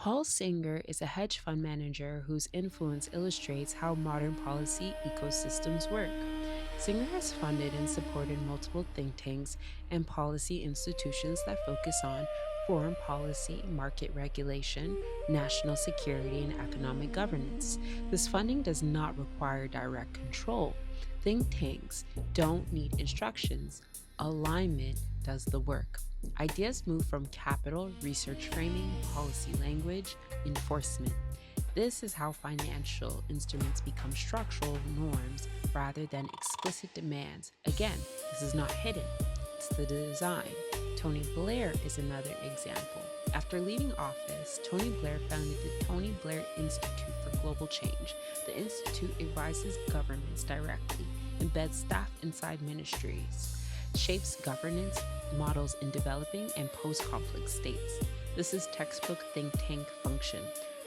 Paul Singer is a hedge fund manager whose influence illustrates how modern policy ecosystems work. Singer has funded and supported multiple think tanks and policy institutions that focus on foreign policy, market regulation, national security, and economic governance. This funding does not require direct control. Think tanks don't need instructions, alignment does the work. Ideas move from capital, research framing, policy language, enforcement. This is how financial instruments become structural norms rather than explicit demands. Again, this is not hidden, it's the design. Tony Blair is another example. After leaving office, Tony Blair founded the Tony Blair Institute for Global Change. The institute advises governments directly, embeds staff inside ministries, shapes governance models in developing and post-conflict states. This is textbook think tank function.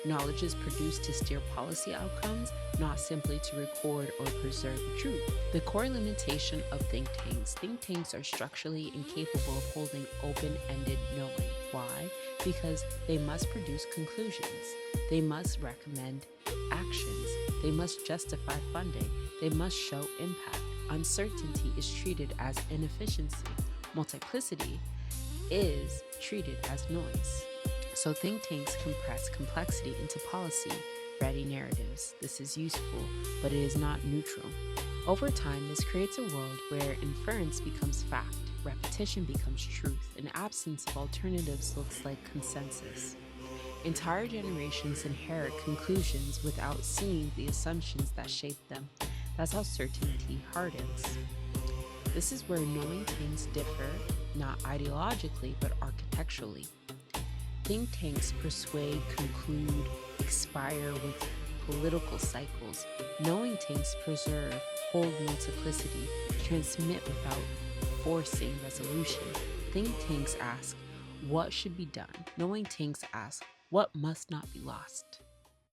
Knowledge is produced to steer policy outcomes, not simply to record or preserve truth. The core limitation of think tanks are structurally incapable of holding open-ended knowing. Why? Because they must produce conclusions. They must recommend actions. They must justify funding. They must show impact. Uncertainty is treated as inefficiency. Multiplicity is treated as noise. So think tanks compress complexity into policy-ready narratives. This is useful, but it is not neutral. Over time, this creates a world where inference becomes fact, repetition becomes truth, and absence of alternatives looks like consensus. Entire generations inherit conclusions without seeing the assumptions that shape them. That's how certainty hardens. This is where knowing things differ, not ideologically, but architecturally. Think tanks persuade, conclude, expire with political cycles. Knowing tanks preserve, hold multiplicity, transmit without forcing resolution. Think tanks ask, what should be done? Knowing tanks ask, what must not be lost?